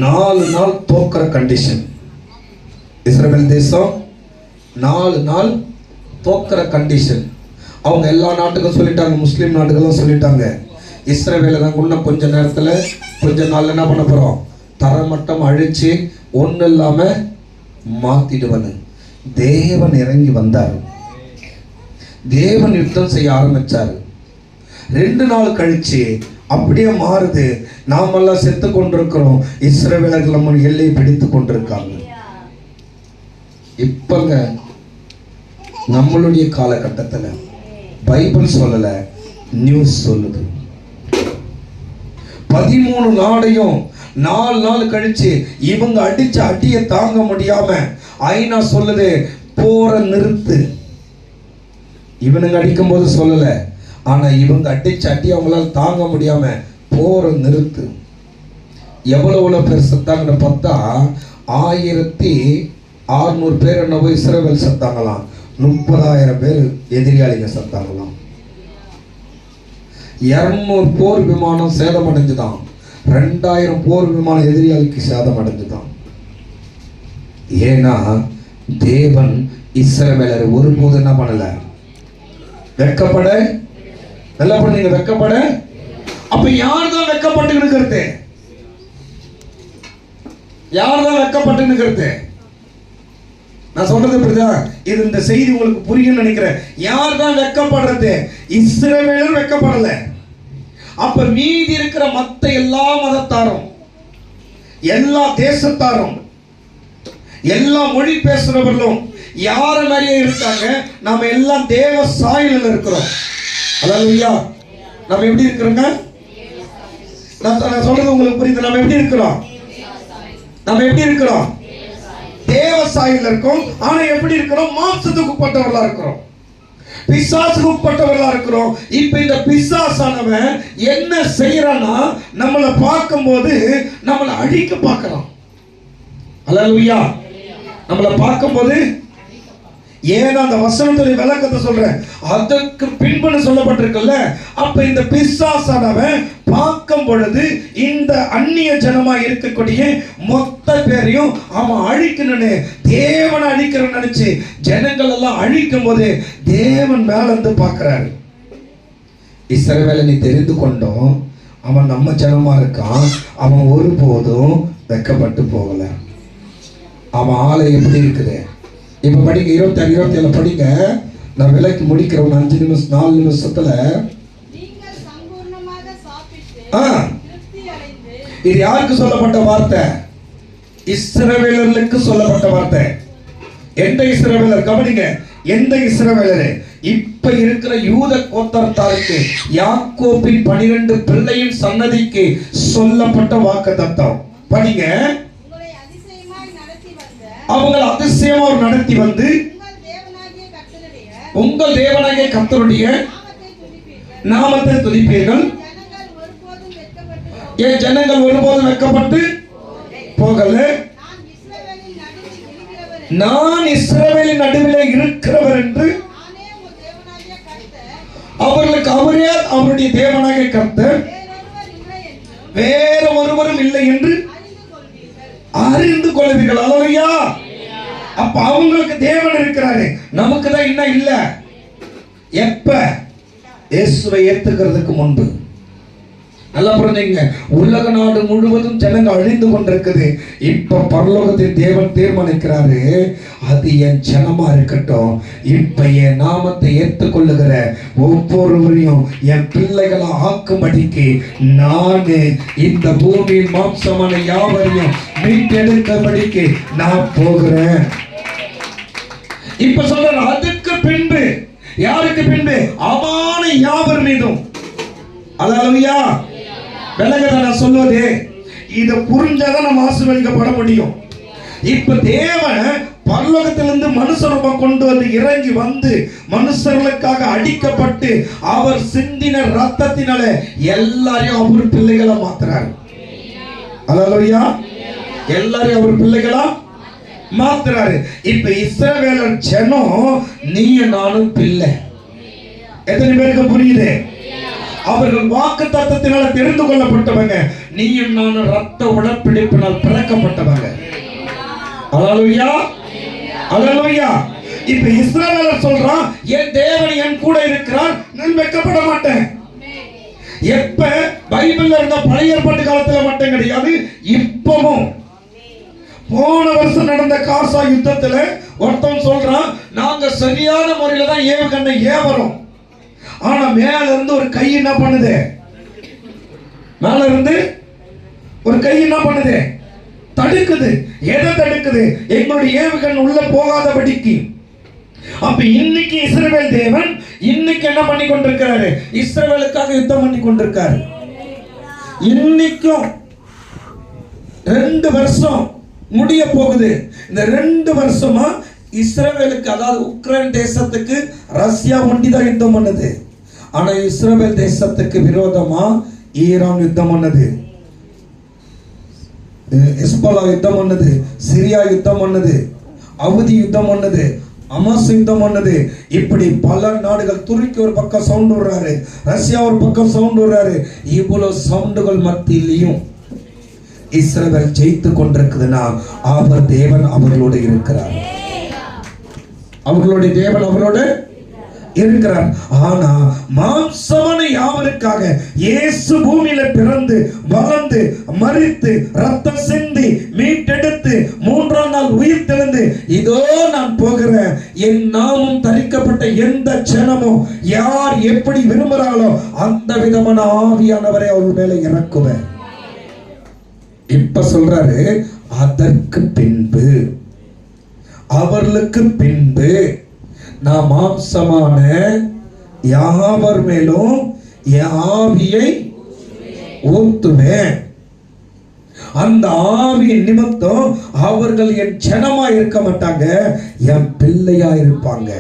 4 நாள் தோக்கிற கண்டிஷன். இஸ்ரவேல் தேசம் 4 நாள் தோக்கிற கண்டிஷன். அவங்க எல்லா நாட்டுக்கும் சொல்லிட்டாங்க, முஸ்லீம் நாட்டுக்கெல்லாம் சொல்லிட்டாங்க, இஸ்ரவேலை நாங்கள் இன்னும் கொஞ்ச நேரத்தில் கொஞ்ச நாள் என்ன பண்ண போகிறோம், தரமட்டம் அழிச்சு ஒன்றும் இல்லாமல் மாற்றிடுவனு. தேவன் இறங்கி வந்தார். தேவன் யுத்தம் செய்ய ஆரம்பிச்சார். 2 நாள் கழிச்சு அப்படியே மாறுது. நாமெல்லாம் செத்து கொண்டிருக்கிறோம், இஸ்ரவேலர்கள் நம்ம எல்லையை பிடித்து கொண்டிருக்காங்க. இப்பங்க நம்மளுடைய காலகட்டத்தில் பைபிள் சொல்லல, நியூஸ் சொல்லுது. 13 நாடையும் 4 நாள் கழிச்சு இவங்க அடிச்ச அடியை தாங்க முடியாம ஐநா சொல்லுது, போற நிறுத்து. இவனுங்க அடிக்கும் போது சொல்லல, ஆனா இவங்க அடிச்ச அடி அவங்களால தாங்க முடியாம போற நிறுத்து. எவ்வளவு பேர் செத்தாங்கன்னு பார்த்தா 1600 பேர் என்னவோ இஸ்ரவேல் செத்தாங்களாம். 30,000 பேர் எதிரியாளிங்க செத்தாங்களாம். 200 போர் விமானம் சேதம் அடைஞ்சுதான். 2000 போர் விமானம் எதிரியாளிக்கு சேதம் அடைஞ்சுதான். ஏன்னா தேவன் இஸ்ரவேலர் ஒருபோது என்ன பண்ணல, வெட்கப்பட. நல்லா பண்ணீங்க, வெட்கப்பட. அப்ப யார் தான் வெட்கப்பட்டு இருக்கிறது? யார் தான் வெட்கப்பட்டு இருக்கிறது? நான் சொல்றது புரியுதா? இது இந்த செய்தி உங்களுக்கு புரியும் நினைக்கிறேன். யார் தான் வெட்கப்படுறது? இஸ்ரவேலர் வெட்கப்படல. அப்ப மீதி இருக்கிற மத்த எல்லா மதத்தாரும், எல்லா தேசத்தாரும், எல்லா மொழி பேசுறவர்களும் யார மாதிரியே இருக்காங்க. நாம எல்லாம் தேவ சாயலில் இருக்கிறோம். அல்லேலூயா. நம்ம எப்படி இருக்கிறோங்க? நான் சொல்றது உங்களுக்கு புரியுது? நம்ம எப்படி இருக்கிறோம்? நம்ம எப்படி இருக்கிறோம்? தேவ சாயலில் இருக்கோம். ஆனா எப்படி இருக்கிறோம்? மாம்சத்துக்கு உட்பட்டவர்களா இருக்கிறோம், பிசாசுக்கு உட்பட்டவர்களா இருக்கிறோம். இப்ப இந்த பிசாசானவன் என்ன செய்யறான்னா, நம்மளை பார்க்கும்போது நம்மளை அழிக்க பார்க்கறான். அல்லேலூயா. நம்மளை பார்க்கும்போது, ஏன்னா அந்த வசனத்துடைய விளக்கத்தை சொல்றேன், அதற்கு பின்பு சொல்லப்பட்டிருக்குல்ல. அப்ப இந்த பிசாசானவன் பார்க்கும் பொழுது இந்த அந்நிய ஜனமா இருக்கக்கூடிய மொத்த பேரையும் அவன் அழிக்கணும்னு, தேவனை அழிக்கிறன்னு நினைச்சு ஜனங்கள் எல்லாம் அழிக்கும் போது தேவன் மேல இருந்து பார்க்கிறாரு. இஸ்ரவேலை நீ தெரிந்து கொண்டோம், அவன் நம்ம ஜனமா இருக்கான், அவன் ஒருபோதும் வெட்கப்பட்டு போகல. அவன் ஆளை எப்படி இருக்குது? இப்ப படிங்க, 26 27 படிங்க. நான் விலைக்கு முடிக்கிறேன் 5 நிமிஷம் 4 நிமிஷத்துல. இது யாருக்கு சொல்லப்பட்ட வார்த்தை? இஸ்ரவேலர்களுக்கு சொல்லப்பட்ட வார்த்தை. எந்த இஸ்ரவேலர்? கவனிங்க, எந்த இஸ்ரவேலரே? இப்ப இருக்கிற யூத கோத்திரத்தாருக்கு யாக்கோபின் 12 பிள்ளையின் சன்னதிக்கு சொல்லப்பட்ட வாக்குத்தத்தம். படிங்க. அவங்களை அதிசயமா நடத்தி வந்து உங்கள் தேவனாகிய கர்த்தருடைய நாமத்தை துதிப்பீர்கள். என் ஜனங்கள் ஒருபோதும் வெட்கப்பட்டு போகல. நான் இஸ்ரவேலின் நடுவிலே இருக்கிறவர் என்று அவர்களுக்கு அவரே அவருடைய தேவனாகிய கர்த்தர் வேற ஒருவரும் இல்லை என்று அறிந்து கொள்வீர்கள். அல்லேலூயா. அப்ப அவங்களுக்கு தேவன் இருக்கிறாரு, நமக்கு தான் இன்னும் இல்ல. எப்ப? இயேசுவை ஏத்துக்கிறதுக்கு முன்பு. நல்லா புரிஞ்சுங்க. உலக நாடு முழுவதும் ஜனங்கள் அழிந்து கொண்டிருக்குது. இப்ப பரலோகத்தில் தேவன் தீர்மானிக்கிறாரு, அது என் ஜனமா இருக்கட்டும். இப்ப என் நாமத்தை ஏற்றுக்கொள்ளுகிற ஒவ்வொருவரையும் என் பிள்ளைகளை ஆக்கும்படிக்கு நான் இந்த பூமியின் மாம்சமான யாவரையும் மீட்டெடுக்கபடிக்கு நான் போகிறேன். இப்ப சொல்ற அதுக்கு பின்பு, யாருக்கு பின்பு? அமான யாவர் மீதும். அல்லேலூயா. விலகத நான் சொல்லுவது, இதை புரிஞ்சாதான் நம்ம ஆசீர்வதிக்கப்பட முடியும். இப்ப தேவன் பரலோகத்திலிருந்து மனுஷரூப கொண்டு வந்து இறங்கி வந்து மனுஷர்களுக்காக அடிக்கப்பட்டு அவர் சிந்தின ரத்தத்தினால எல்லாரையும் அவர் பிள்ளைகளா மாத்துறாரு. அல்லேலூயா. எல்லாரையும் அவர் பிள்ளைகளா மாத்துறாரு. இப்ப இஸ்ரவேலர் ஜனம் நீயும் நானும் பிள்ளை. எத்தனை பேருக்கு புரியுது? அவர்கள் வாக்கு தத்தத்தினால தெரிந்து கொள்ளப்பட்டவங்க. நீயும் நானும் ரத்த உடற்பிடிப்பினால் பிறக்கப்பட்டவங்க. அல்லேலூயா. அல்லேலூயா. இப்ப இஸ்ரவேலர் சொல்றான், என் தேவன் என் கூட இருக்கிறார், நான் வெட்கப்பட மாட்டேன். எப்ப? பைபிள்ல இருந்த பழைய ஏற்பாட்டு காலத்துல மட்டும் கிடையாது, இப்பவும். போன வருஷம் நடந்த காசா யுத்தத்துல ஒருத்தன் சொல்றான், நாங்க சரியான முறையில தான் ஏவுகணை ஏவறோம். ஆனா மேல இருந்து ஒரு கை என்ன பண்ணுது? மேல இருந்து ஒரு கை என்ன பண்ணுது? தடுக்குது. எதை தடுக்குது? எங்களுடைய ஏவுகணை உள்ள போகாதபடிக்கு. அப்ப இன்னைக்கு இஸ்ரவேல் தேவன் இன்னைக்கு என்ன பண்ணி கொண்டிருக்கிறாரு? இஸ்ரவேலுக்காக யுத்தம் பண்ணி கொண்டிருக்காரு. இன்னைக்கும் 2 வருஷம் முடிய போகுது. இந்த 2 வருஷமா இஸ்ரவேலுக்கு, அதாவது உக்ரைன் தேசத்துக்கு ரஷ்யா ஒண்டிதான் யுத்தம் பண்ணது. ஆனா இஸ்ரவேல் தேசத்துக்கு விரோதமா ஈரான் யுத்தம் பண்ணது, ஹெஸ்போலா யுத்தம் பண்ணது, சிரியா யுத்தம் பண்ணது, அவதி யுத்தம் பண்ணது, அமாஸ் யுத்தம் பண்ணது. இப்படி பல நாடுகள், துருக்கி ஒரு பக்கம் சவுண்ட் விடுறாரு, ரஷ்யா ஒரு பக்கம் சவுண்ட் விடுறாரு. இவ்வளவு சவுண்டுகள் மத்தியிலையும் இஸ்ரவேல் ஜெயித்து கொண்டிருக்குதுன்னா அவர் தேவன் அவர்களோடு இருக்கிறார். அவர்களுடைய தேவன் அவரோடு இருக்கிறார். ஆனா மாம்சமான யாவருக்காக இயேசு பூமியில பிறந்து வளர்ந்து மரித்து ரத்தம் சிந்தி மீட்டெடுத்து 3ஆம் நாள் உயிர் தெழுந்து இதோ நான் போகிறேன், என் நாமம் தரிக்கப்பட்ட எந்த ஜனமும் யார் எப்படி விரும்புகிறாளோ அந்த விதமான ஆவியானவரை அவர் மேல இறக்குவேன். இப்ப சொல்றாரு, அதற்கு பின்பு, அவர்களுக்கு பின்பு நான் மாம்சமான யாவர் மேலும் என் ஆவியை ஊத்துவேன். அந்த ஆவியின் நிமித்தம் அவர்கள் என் ஜனமா இருக்க மாட்டாங்க, என் பிள்ளையா இருப்பாங்க.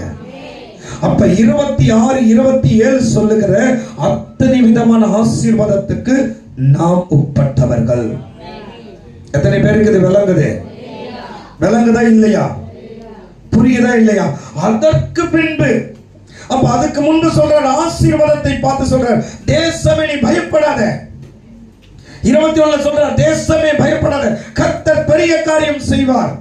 அப்ப 26, 27 சொல்லுகிற அத்தனை விதமான ஆசீர்வாதத்துக்கு நாம் உட்பட்டவர்கள். எத்தனை பேருக்கு இது விளங்குது? விளங்குதா இல்லையா? புரியுதா இல்லையா? அதற்கு பின்பு, அப்ப அதுக்கு முன்பு சொல்ற ஆசீர்வாதத்தை பார்த்து சொல்ற, தேசமே நீ பயப்படாத. 21 சொல்ற, தேசமே பயப்படாத, கர்த்தர் பெரிய காரியம் செய்வார்.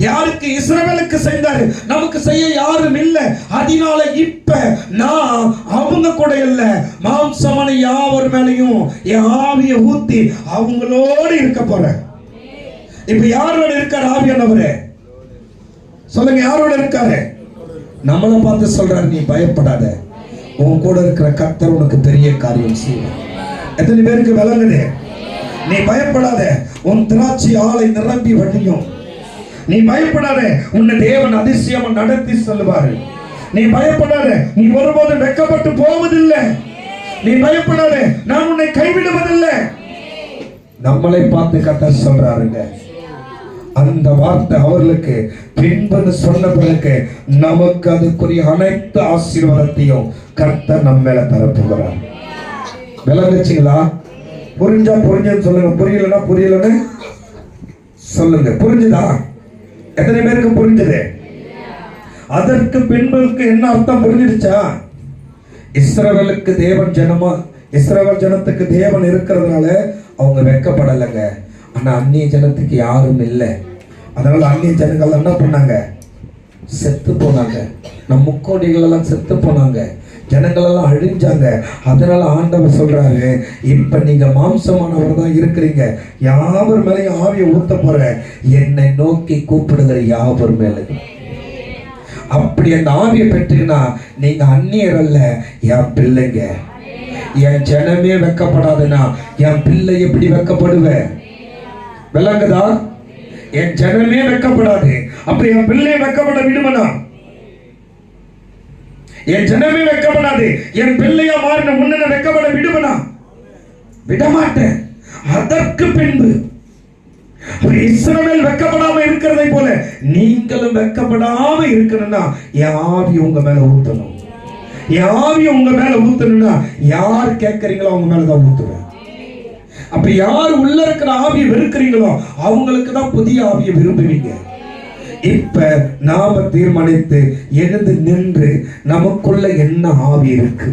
யாருக்கு? இஸ்ரவேலுக்கு செய்தாரு, நமக்கு செய்ய யாரும் இல்ல. அதனால இப்ப நான் அவங்க கூட இல்ல, மாம்சமான யாவர் மேலையும் என் ஆவியை ஊத்தி அவங்களோடு இருக்க போறேன். இப்ப யாரோட இருக்காரு ஆவியானவரே? சொல்லுங்க, யாரோட இருக்காரு? நம்மளை பார்த்து சொல்றாரு, நீ பயப்படாத, உன் கூட இருக்கிற கர்த்தர் உனக்கு பெரிய காரியம் செய்வார். எத்தனை பேருக்கு விளங்குது? நீ பயப்படாத, உன் திராட்சை ஆலை நிரம்பி வழியும். நீ பயப்படாத, உன்னை தேவன் அதிசயமா நடத்தி செல்வாரு. நீ பயப்படாத, நீ ஒருபோதும் வெட்கப்பட்டு போவதில்லை. நீ பயப்படாத, நான் உன்னை கைவிடுவதில்லை. நம்மளை பார்த்து கர்த்தர் சொல்றாருங்க. அந்த வார்த்தை அவர்களுக்கு பின்பு சொன்ன பிறகு நமக்கு அதுக்குரிய அனைத்து ஆசீர்வாதத்தையும் கர்த்தர் நம்ம மேல தரப்போகிறார். விளங்குச்சுங்களா? புரிஞ்சா புரிஞ்சதுன்னு சொல்லுங்க, புரியலன்னா புரியலன்னு சொல்லுங்க. புரிஞ்சுதா? எத்தனை பேருக்கு புரிஞ்சது? அதற்கு பின்புக்கு என்ன அர்த்தம் புரிஞ்சிடுச்சா? இஸ்ரவேலுக்கு தேவன் ஜனமா, இஸ்ரவேல் ஜனத்துக்கு தேவன் இருக்கிறதுனால அவங்க வெட்கப்படலைங்க. ஆனா அந்நிய ஜனத்துக்கு யாரும் இல்லை. அதனால அந்நிய ஜனங்கள் என்ன பண்ணாங்க? செத்து போனாங்க. நம் முக்கோடிகள் எல்லாம் செத்து போனாங்க. ஜனங்கள் எல்லாம் அழிஞ்சாங்க. அதனால ஆண்டவர் சொல்றாரு, இப்ப நீங்க மாம்சமானவர் தான் இருக்கிறீங்க, யாவர் மேலையும் ஆவியை ஊத்த போற, என்னை நோக்கி கூப்பிடுகிற யாவர் மேல. அப்படி அந்த ஆவியை பெற்றுனா நீங்க அந்நியர் அல்ல, என் பிள்ளைங்க. என் ஜனமே வெக்கப்படாதுன்னா என் பிள்ளை எப்படி வெக்கப்படுவேன்? விளங்குதா? என் ஜனமே வெக்கப்படாது, அப்ப என் பிள்ளை வெக்கப்பட விடுமனா? என் ஜனமே வெக்கப்படாது, என் பிள்ளையா மாறின முன்ன வெக்கப்பட விடுவனா? விடமாட்டேன். அதற்கு பின்பு இஸ்ரவேல் வெக்கப்படாம இருக்கிறதை போல நீங்களும் வெக்கப்படாம இருக்கணும்னா என் ஆவி உங்க மேல ஊத்தணும். என் ஆவி உங்க மேல ஊத்தணும்னா யார் கேட்கறீங்களோ அவங்க மேலதான் ஊத்துவேன். அப்ப யார் உள்ள இருக்கிற ஆவியை வெறுக்கிறீங்களோ அவங்களுக்கு தான் புதிய ஆவியை விரும்புவீங்க. இப்ப நாம தீர்மானித்து எழுந்து நின்று நமக்குள்ள என்ன ஆவி இருக்கு,